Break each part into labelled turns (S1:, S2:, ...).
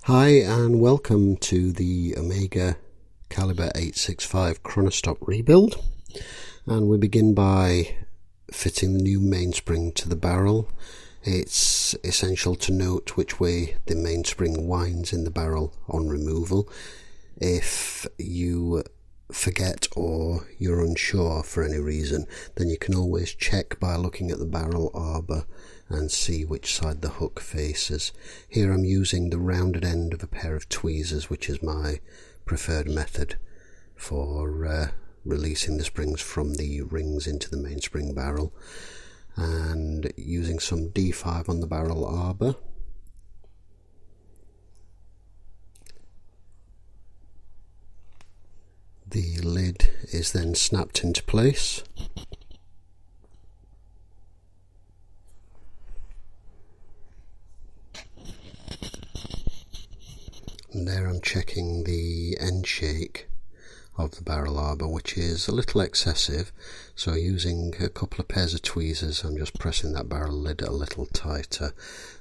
S1: Hi and welcome to the Omega Caliber 865 Chronostop rebuild, and we begin by fitting the new mainspring to the barrel. It's essential to note which way the mainspring winds in the barrel on removal. If you forget or you're unsure for any reason, then you can always check by looking at the barrel arbor and see which side the hook faces. Here I'm using the rounded end of a pair of tweezers, which is my preferred method for releasing the springs from the rings into the mainspring barrel, and using some D5 on the barrel arbor. The lid is then snapped into place. And there I'm checking the end shake of the barrel arbor, which is a little excessive, so using a couple of pairs of tweezers I'm just pressing that barrel lid a little tighter.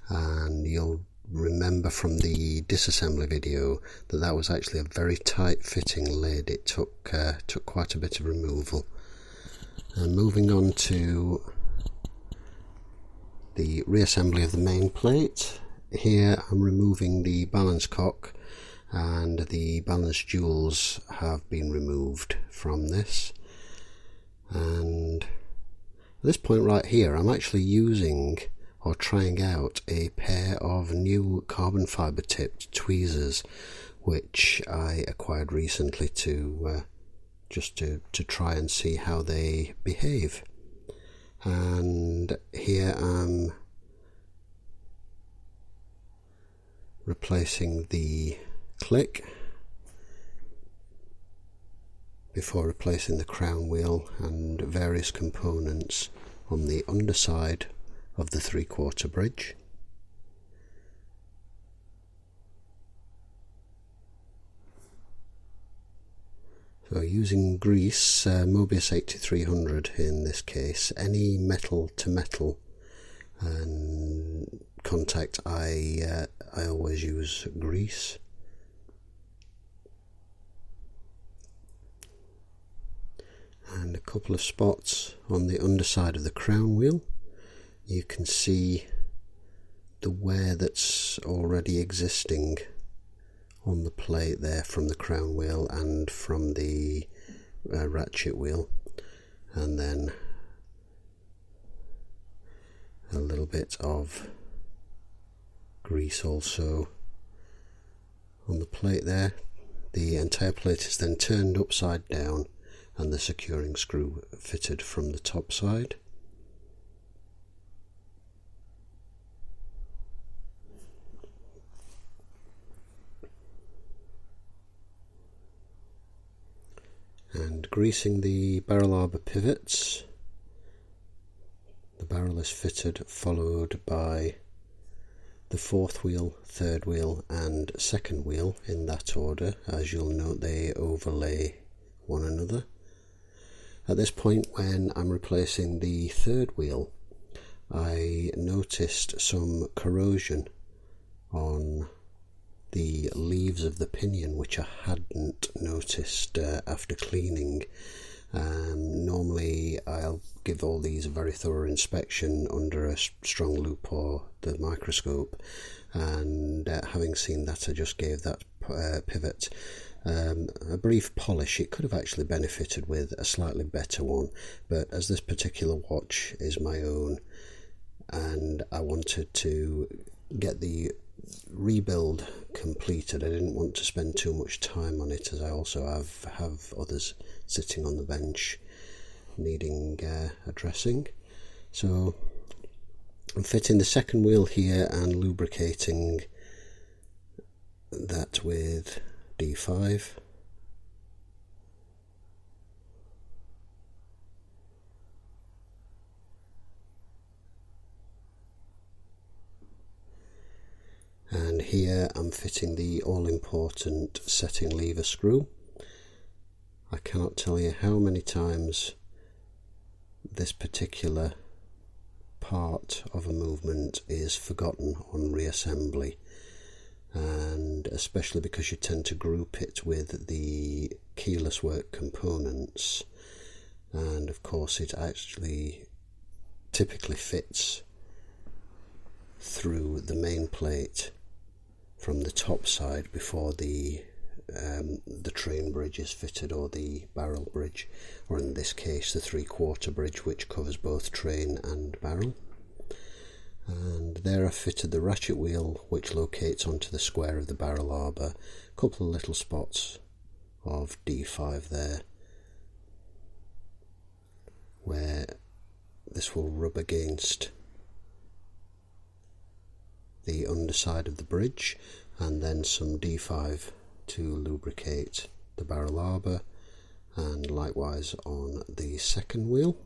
S1: And you'll remember from the disassembly video that was actually a very tight fitting lid. It took quite a bit of removal. And moving on to the reassembly of the main plate, here I'm removing the balance cock, and the balance jewels have been removed from this. And at this point right here I'm actually using or trying out a pair of new carbon fibre tipped tweezers, which I acquired recently to try and see how they behave. And here I'm replacing the click before replacing the crown wheel and various components on the underside of the 3/4 bridge. So using grease, Mobius 8300 in this case, any metal to metal and contact I always use grease. And a couple of spots on the underside of the crown wheel. You can see the wear that's already existing on the plate there from the crown wheel and from the ratchet wheel, and then a little bit of grease also on the plate there. The entire plate is then turned upside down and the securing screw fitted from the top side. And greasing the barrel arbor pivots. The barrel is fitted, followed by the 4th wheel, 3rd wheel and 2nd wheel in that order. As you'll note, they overlay one another. At this point, when I'm replacing the 3rd wheel, I noticed some corrosion on the leaves of the pinion, which I hadn't noticed after cleaning. Normally I'll give all these a very thorough inspection under a strong loupe or the microscope, and having seen that, I just gave that pivot a brief polish. It could have actually benefited with a slightly better one, but as this particular watch is my own and I wanted to get the rebuild completed, I didn't want to spend too much time on it, as I also have others sitting on the bench needing addressing. So I'm fitting the 2nd wheel here and lubricating that with D5. And here I'm fitting the all-important setting lever screw. I cannot tell you how many times this particular part of a movement is forgotten on reassembly. and especially because you tend to group it with the keyless work components, and of course it actually typically fits through the main plate from the top side before the train bridge is fitted, or the barrel bridge, or in this case the 3/4 bridge, which covers both train and barrel. And there I've fitted the ratchet wheel, which locates onto the square of the barrel arbor. A couple of little spots of D5 there, where this will rub against the underside of the bridge, and then some D5 to lubricate the barrel arbor, and likewise on the second wheel.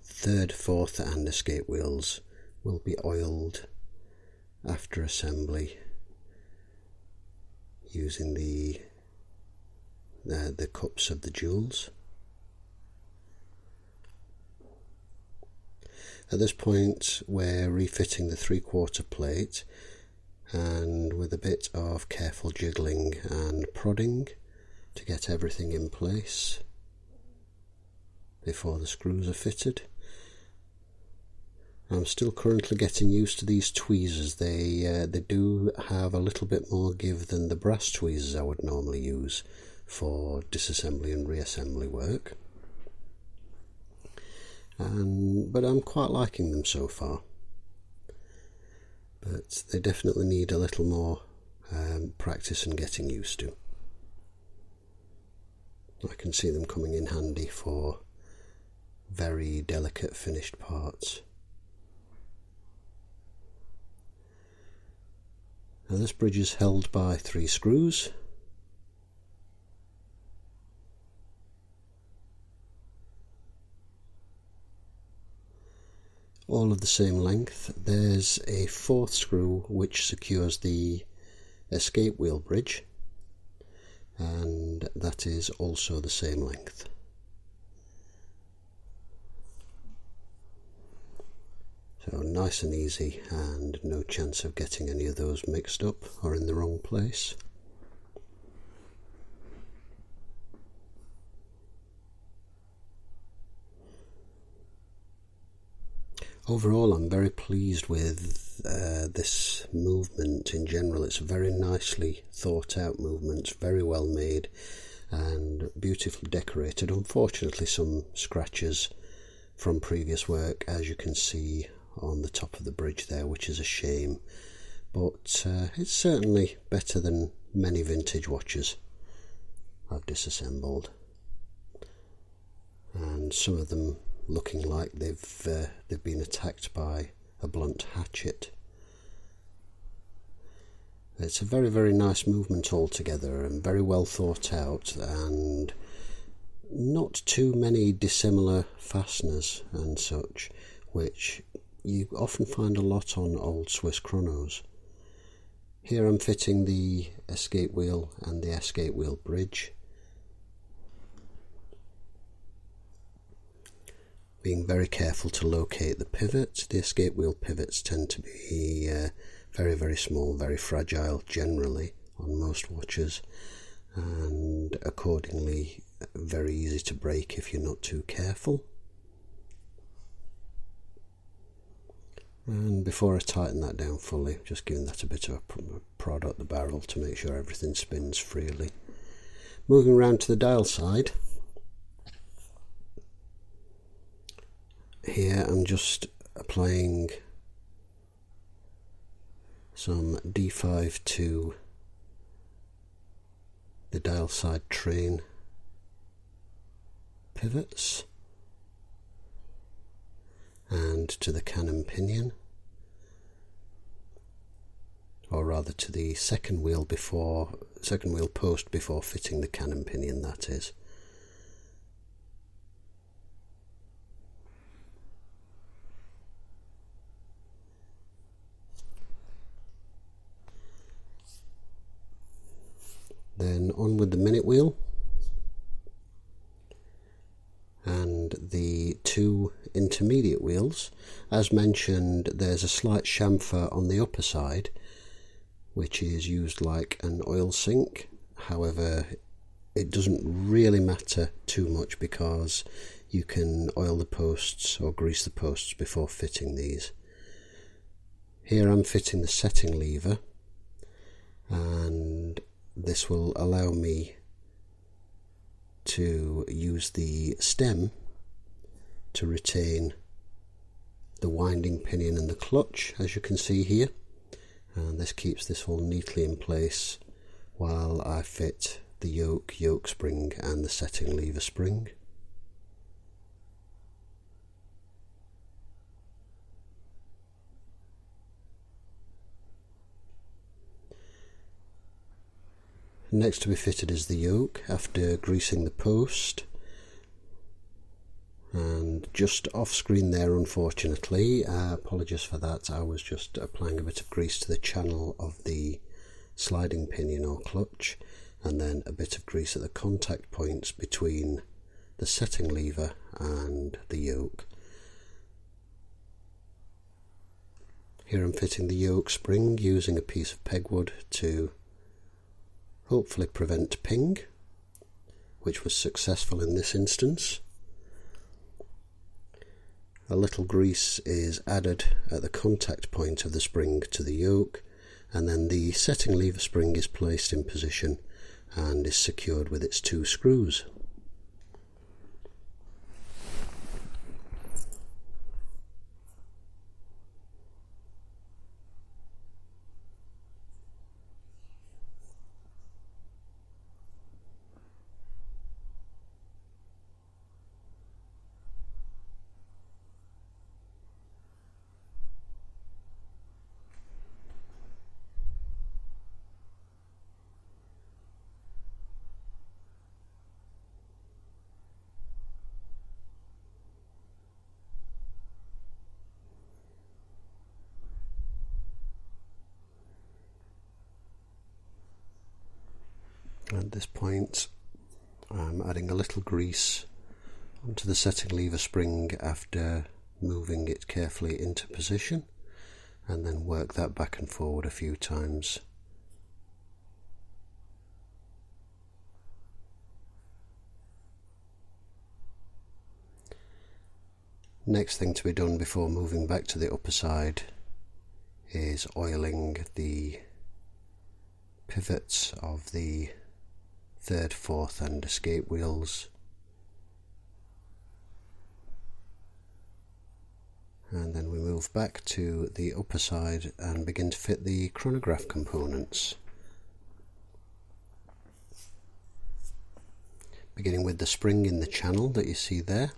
S1: Third, fourth and escape wheels will be oiled after assembly using the cups of the jewels. At this point we're refitting the 3/4 plate, and with a bit of careful jiggling and prodding to get everything in place before the screws are fitted. I'm still currently getting used to these tweezers. They do have a little bit more give than the brass tweezers I would normally use for disassembly and reassembly work. But I'm quite liking them so far. But they definitely need a little more practice and getting used to. I can see them coming in handy for very delicate finished parts. Now this bridge is held by 3 screws. All of the same length. There's a 4th screw which secures the escape wheel bridge, and that is also the same length. So nice and easy, and no chance of getting any of those mixed up or in the wrong place. Overall, I'm very pleased with this movement in general. It's a very nicely thought out movement, very well made and beautifully decorated. Unfortunately, some scratches from previous work, as you can see on the top of the bridge there, which is a shame, but it's certainly better than many vintage watches I've disassembled, and some of them looking like they've been attacked by a blunt hatchet. It's a very, very nice movement altogether, and very well thought out, and not too many dissimilar fasteners and such, which you often find a lot on old Swiss chronos. Here I'm fitting the escape wheel and the escape wheel bridge, being very careful to locate the pivot. The escape wheel pivots tend to be very, very small, very fragile generally on most watches, and accordingly very easy to break if you're not too careful. And before I tighten that down fully, just giving that a bit of a prod at the barrel to make sure everything spins freely. Moving around to the dial side, here I'm just applying some D5 to the dial side train pivots and to the cannon pinion, or rather to the second wheel post before fitting the cannon pinion, that is. Then on with the minute wheel and the 2 intermediate wheels. As mentioned, there's a slight chamfer on the upper side, which is used like an oil sink. However, it doesn't really matter too much because you can oil the posts or grease the posts before fitting these. Here I'm fitting the setting lever, and this will allow me to use the stem to retain the winding pinion and the clutch, as you can see here, and this keeps this all neatly in place while I fit the yoke spring and the setting lever spring. Next to be fitted is the yoke after greasing the post, and just off screen there, unfortunately, apologies for that, I was just applying a bit of grease to the channel of the sliding pinion or clutch, and then a bit of grease at the contact points between the setting lever and the yoke. Here I'm fitting the yoke spring using a piece of pegwood to hopefully prevent ping, which was successful in this instance. A little grease is added at the contact point of the spring to the yoke, and then the setting lever spring is placed in position and is secured with its 2 screws. At this point I'm adding a little grease onto the setting lever spring after moving it carefully into position, and then work that back and forward a few times. Next thing to be done before moving back to the upper side is oiling the pivots of the 3rd, 4th and escape wheels, and then we move back to the upper side and begin to fit the chronograph components, beginning with the spring in the channel that you see there.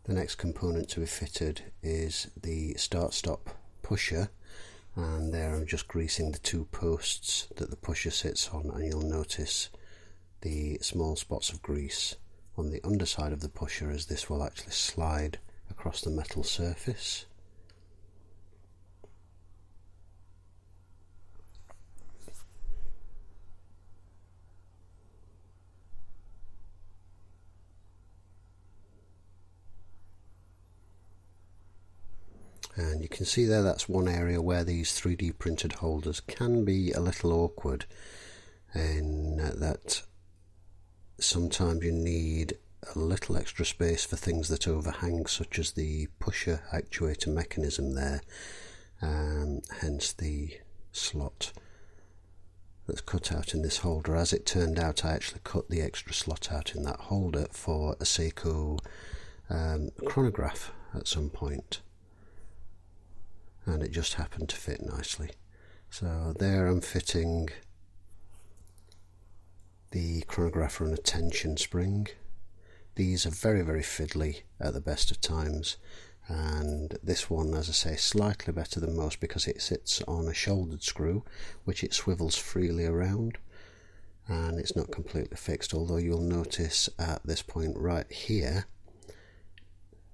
S1: The next component to be fitted is the start-stop pusher, and there I'm just greasing the 2 posts that the pusher sits on, and you'll notice the small spots of grease on the underside of the pusher as this will actually slide across the metal surface. And you can see there, that's one area where these 3D printed holders can be a little awkward, in that sometimes you need a little extra space for things that overhang, such as the pusher actuator mechanism there, hence the slot that's cut out in this holder. As it turned out, I actually cut the extra slot out in that holder for a Seiko chronograph at some point, and it just happened to fit nicely. So there I'm fitting the chronograph on a tension spring. These are very, very fiddly at the best of times, and this one, as I say, slightly better than most because it sits on a shouldered screw which it swivels freely around, and it's not completely fixed, although you'll notice at this point right here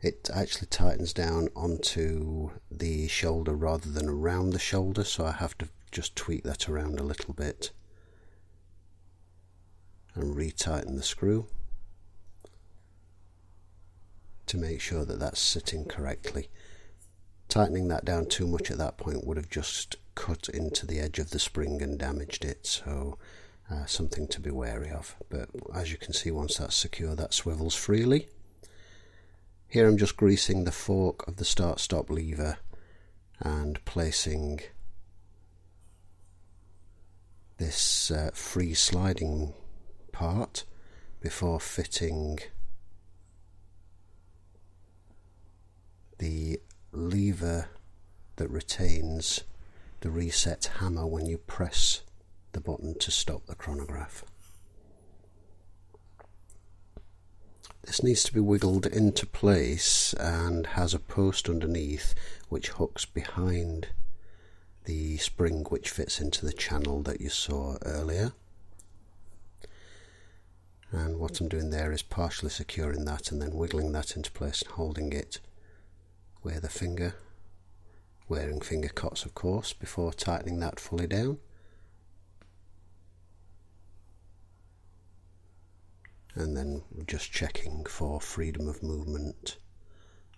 S1: it actually tightens down onto the shoulder rather than around the shoulder, so I have to just tweak that around a little bit and retighten the screw to make sure that that's sitting correctly. Tightening that down too much at that point would have just cut into the edge of the spring and damaged it, so something to be wary of. But as you can see, once that's secure, that swivels freely. Here I'm just greasing the fork of the start-stop lever and placing this free sliding part before fitting the lever that retains the reset hammer when you press the button to stop the chronograph. This needs to be wiggled into place and has a post underneath which hooks behind the spring which fits into the channel that you saw earlier. And what I'm doing there is partially securing that and then wiggling that into place and holding it with a finger, wearing finger cots of course, before tightening that fully down. And then just checking for freedom of movement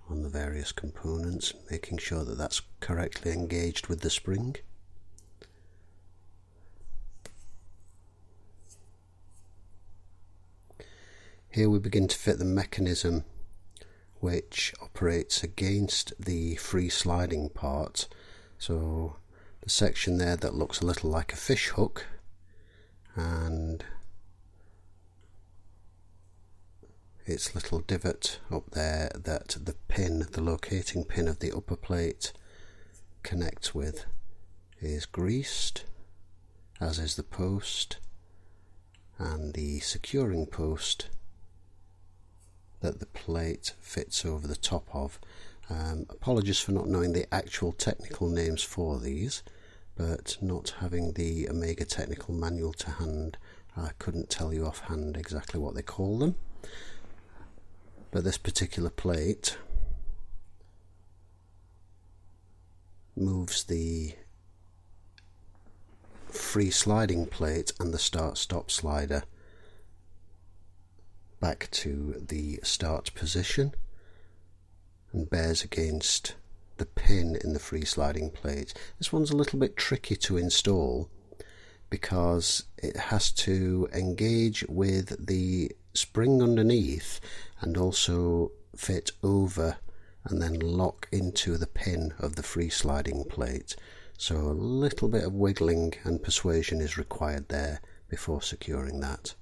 S1: on the various components, making sure that that's correctly engaged with the spring. Here we begin to fit the mechanism which operates against the free sliding part. So the section there that looks a little like a fish hook, and its little divot up there that the pin, the locating pin of the upper plate connects with, is greased, as is the post, and the securing post that the plate fits over the top of. Apologies for not knowing the actual technical names for these, but not having the Omega technical manual to hand, I couldn't tell you offhand exactly what they call them. But this particular plate moves the free sliding plate and the start-stop slider back to the start position and bears against the pin in the free sliding plate. This one's a little bit tricky to install because it has to engage with the spring underneath and also fit over and then lock into the pin of the free sliding plate. So a little bit of wiggling and persuasion is required there before securing that.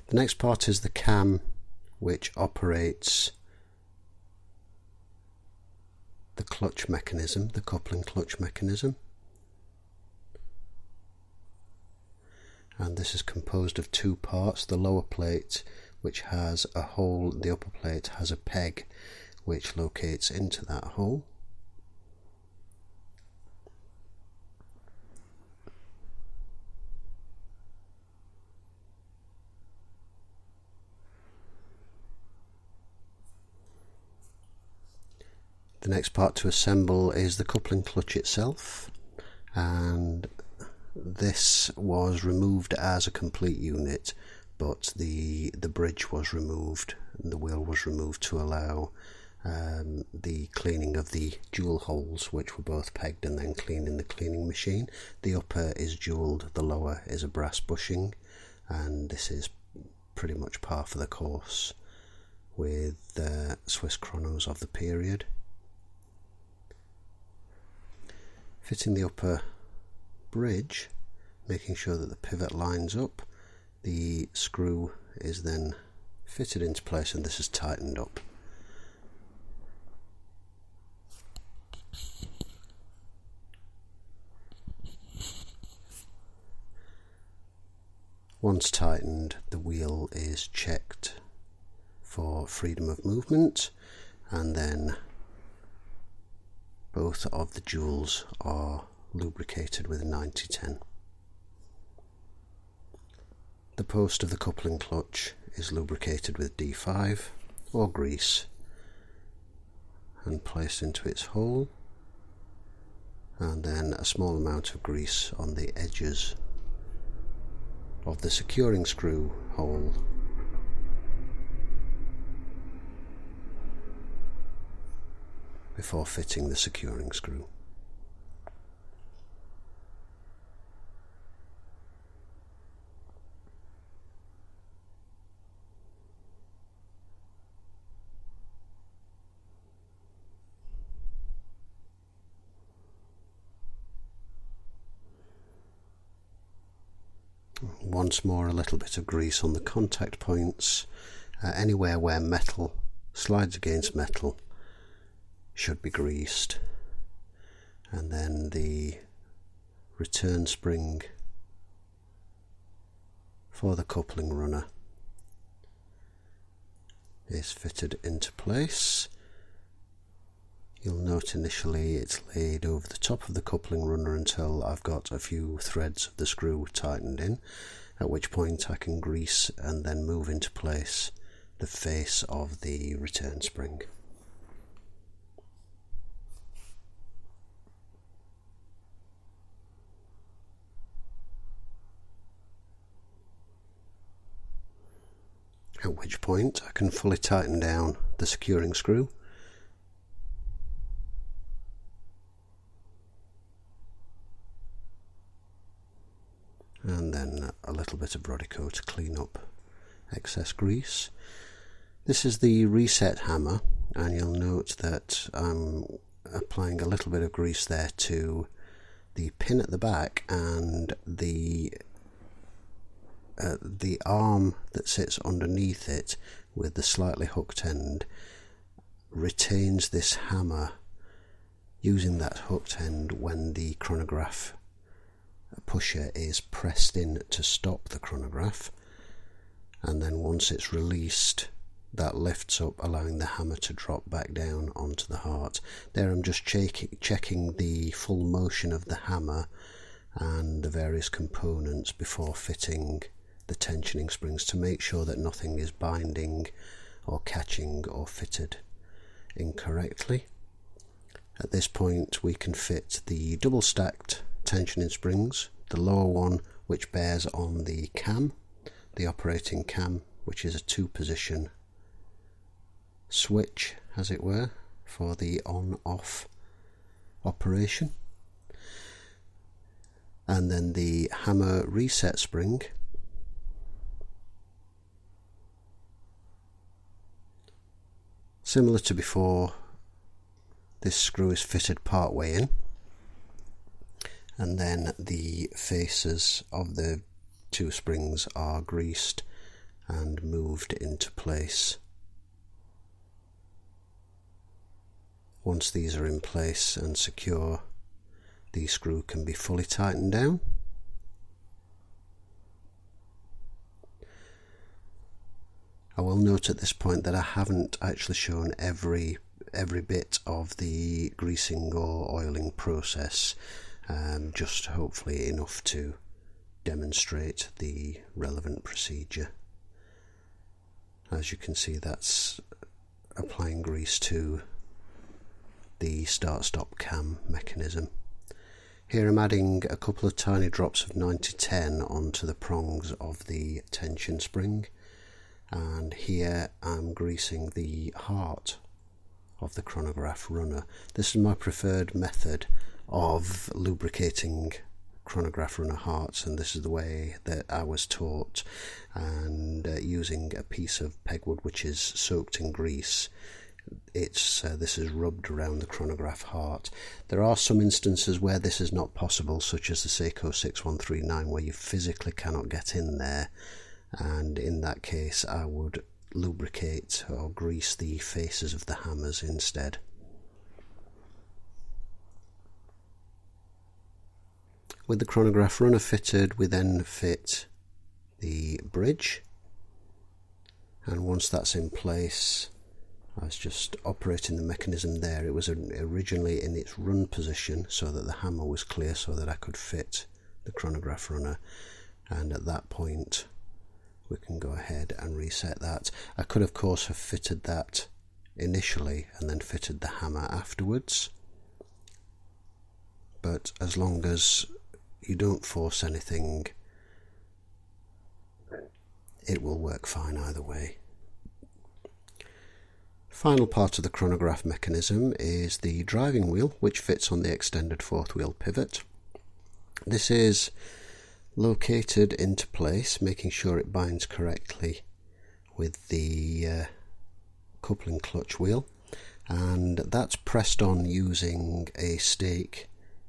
S1: The next part is the cam, which operates the clutch mechanism, the coupling clutch mechanism. And this is composed of two parts: the lower plate, which has a hole, the upper plate has a peg which locates into that hole. The next part to assemble is the coupling clutch itself, and this was removed as a complete unit, but the bridge was removed and the wheel was removed to allow the cleaning of the jewel holes, which were both pegged and then cleaned in the cleaning machine. The upper is jeweled, the lower is a brass bushing, and this is pretty much par for the course with Swiss chronos of the period. Fitting the upper bridge, making sure that the pivot lines up, the screw is then fitted into place and this is tightened up. Once tightened, the wheel is checked for freedom of movement, and then both of the jewels are lubricated with 9010. The post of the coupling clutch is lubricated with D5 or grease, and placed into its hole, and then a small amount of grease on the edges of the securing screw hole. Before fitting the securing screw. Once more, a little bit of grease on the contact points. Anywhere where metal slides against metal should be greased. And then the return spring for the coupling runner is fitted into place. You'll note initially it's laid over the top of the coupling runner until I've got a few threads of the screw tightened in, at which point I can grease and then move into place the face of the return spring. At which point I can fully tighten down the securing screw. And then a little bit of Rodico to clean up excess grease. This is the reset hammer, and you'll note that I'm applying a little bit of grease there to the pin at the back, and the arm that sits underneath it with the slightly hooked end retains this hammer, using that hooked end when the chronograph pusher is pressed in to stop the chronograph, and then once it's released that lifts up, allowing the hammer to drop back down onto the heart. There I'm just checking the full motion of the hammer and the various components before fitting the tensioning springs to make sure that nothing is binding or catching or fitted incorrectly. At this point we can fit the double stacked tensioning springs, the lower one which bears on the cam, the operating cam, which is a 2-position switch as it were for the on-off operation, and then the hammer reset spring similar to before. This screw is fitted part way in, and then the faces of the 2 springs are greased and moved into place. Once these are in place and secure, the screw can be fully tightened down. I will note at this point that I haven't actually shown every bit of the greasing or oiling process, just hopefully enough to demonstrate the relevant procedure. As you can see, that's applying grease to the start-stop cam mechanism. Here I'm adding a couple of tiny drops of 9010 onto the prongs of the tension spring, and here I'm greasing the heart of the chronograph runner. This is my preferred method of lubricating chronograph runner hearts, and this is the way that I was taught, and using a piece of pegwood which is soaked in grease. This is rubbed around the chronograph heart. There are some instances where this is not possible, such as the Seiko 6139, where you physically cannot get in there, and in that case I would lubricate or grease the faces of the hammers instead. With the chronograph runner fitted, we then fit the bridge, and once that's in place, I was just operating the mechanism there. It was originally in its run position so that the hammer was clear so that I could fit the chronograph runner, and at that point we can go ahead and reset that. I could of course have fitted that initially and then fitted the hammer afterwards, but as long as you don't force anything, it will work fine either way. Final part of the chronograph mechanism is the driving wheel, which fits on the extended fourth wheel pivot. This is located into place, making sure it binds correctly with the coupling clutch wheel, and that's pressed on using a stake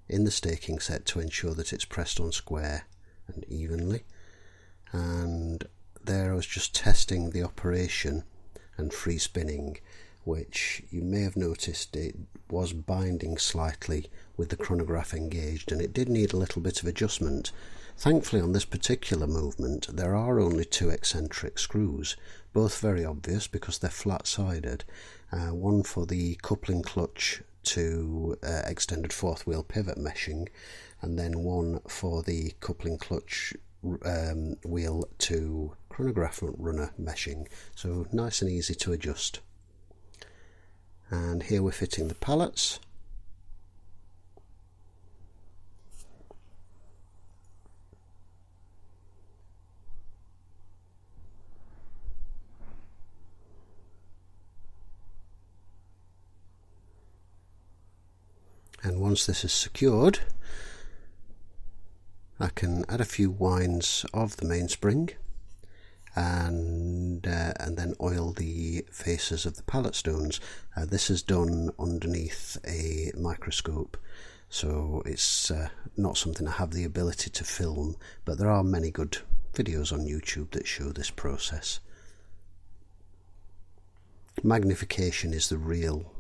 S1: in the staking set to ensure that it's pressed on square and evenly. And there I was just testing the operation and free spinning, which you may have noticed it was binding slightly with the chronograph engaged, and it did need a little bit of adjustment. Thankfully on this particular movement there are only two eccentric screws, both very obvious because they're flat-sided, one for the coupling clutch to extended fourth wheel pivot meshing, and then one for the coupling clutch wheel to chronograph runner meshing, so nice and easy to adjust. And here we're fitting the pallets. And once this is secured, I can add a few winds of the mainspring and then oil the faces of the pallet stones. This is done underneath a microscope, so it's not something I have the ability to film, but there are many good videos on YouTube that show this process. Magnification is the real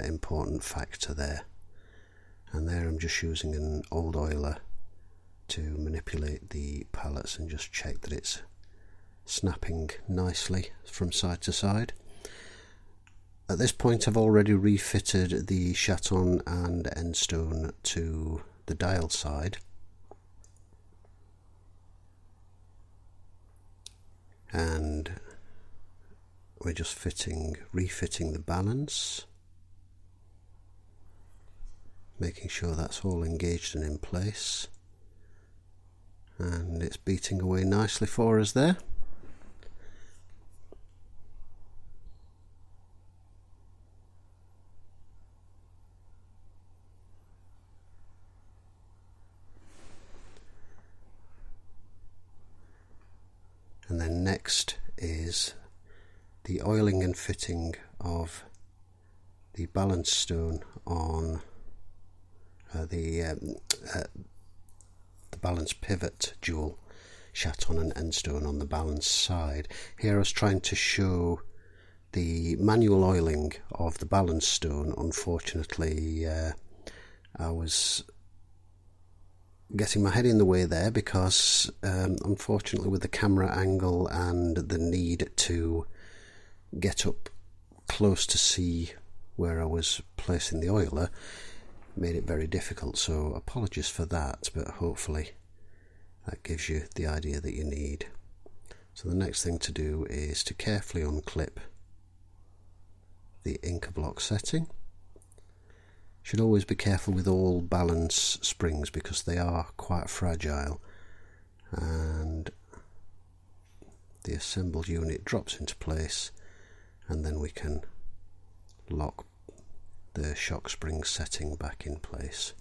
S1: important factor there, and there I'm just using an old oiler to manipulate the pallets and just check that it's snapping nicely from side to side. At this point I've already refitted the chaton and end stone to the dial side, and we're just refitting the balance, making sure that's all engaged and in place, and it's beating away nicely for us there. And then next is the oiling and fitting of the balance stone on the balance pivot dual chaton and end stone on the balance side. Here I was trying to show the manual oiling of the balance stone. Unfortunately I was getting my head in the way there because unfortunately with the camera angle and the need to get up close to see where I was placing the oiler made it very difficult, so apologies for that, but hopefully that gives you the idea that you need. So the next thing to do is to carefully unclip the Inca block setting. Should always be careful with all balance springs because they are quite fragile, and the assembled unit drops into place, and then we can lock the shock spring setting back in place.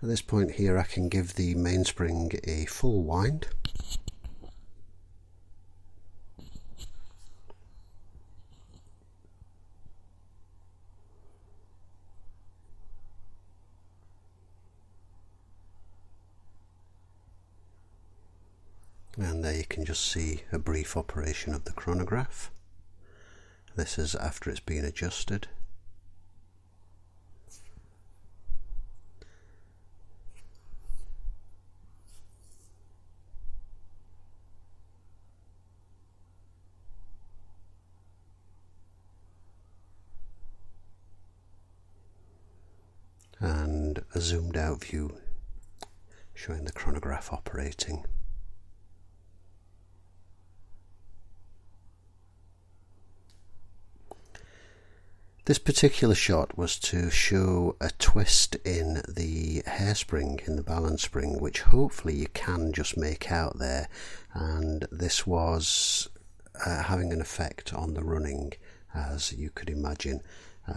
S1: At this point here I can give the mainspring a full wind. And there you can just see a brief operation of the chronograph. This is after it's been adjusted. and a zoomed out view showing the chronograph operating. This particular shot was to show a twist in the hairspring, in the balance spring, which hopefully you can just make out there, and this was having an effect on the running, as you could imagine.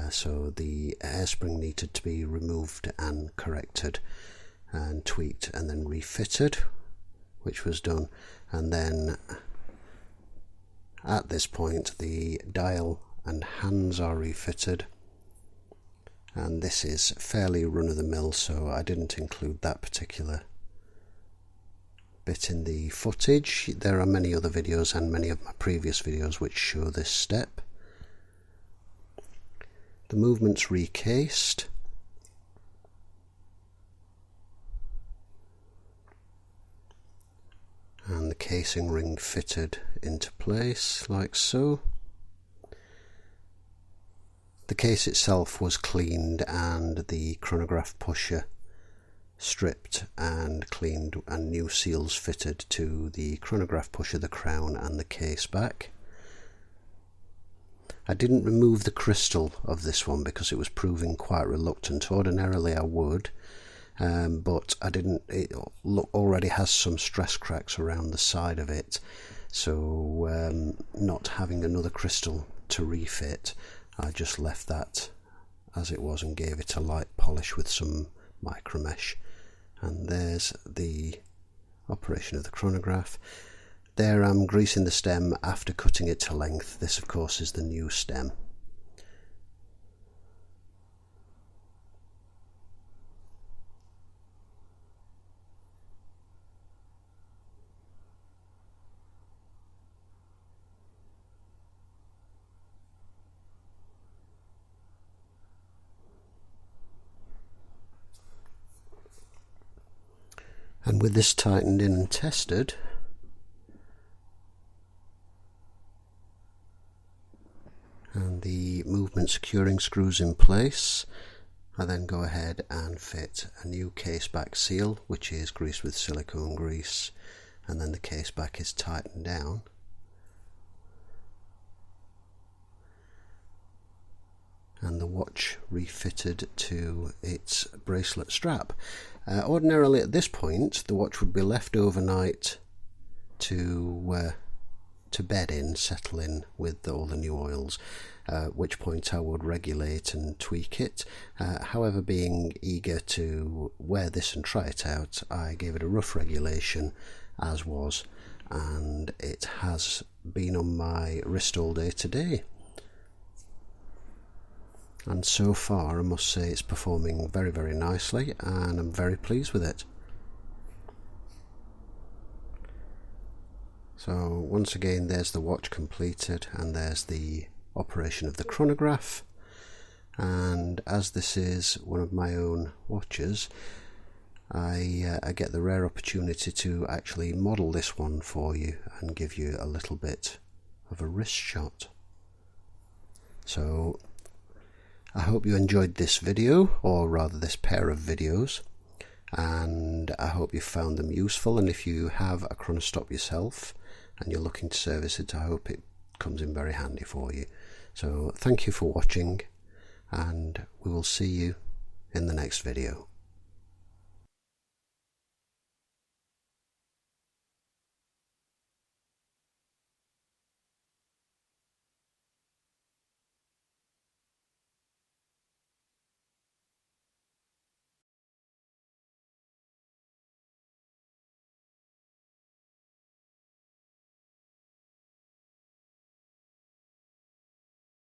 S1: So the hairspring needed to be removed and corrected and tweaked and then refitted, which was done. And then at this point the dial and hands are refitted, and this is fairly run-of-the-mill, so I didn't include that particular bit in the footage. There are many other videos and many of my previous videos which show this step. The movement's recased, and the casing ring fitted into place like so. The case itself was cleaned and the chronograph pusher stripped and cleaned, and new seals fitted to the chronograph pusher, the crown and the case back. I didn't remove the crystal of this one because it was proving quite reluctant. Ordinarily I would, but I didn't. It already has some stress cracks around the side of it, so not having another crystal to refit, I just left that as it was and gave it a light polish with some micro mesh. And there's the operation of the chronograph. There I'm greasing the stem after cutting it to length. This of course is the new stem. And with this tightened in and tested, and the movement securing screws in place, I then go ahead and fit a new case back seal, which is greased with silicone grease, and then the case back is tightened down. And the watch refitted to its bracelet strap. Ordinarily at this point the watch would be left overnight to bed in, settle in with all the new oils, at which point I would regulate and tweak it. However, being eager to wear this and try it out, I gave it a rough regulation as was, and it has been on my wrist all day today. And so far I must say it's performing very, very nicely, and I'm very pleased with it. So once again, there's the watch completed, and there's the operation of the chronograph. And as this is one of my own watches, I get the rare opportunity to actually model this one for you and give you a little bit of a wrist shot. So I hope you enjoyed this video, or rather this pair of videos, and I hope you found them useful. And if you have a Chronostop yourself and you're looking to service it, I hope it comes in very handy for you. So thank you for watching, and we will see you in the next video.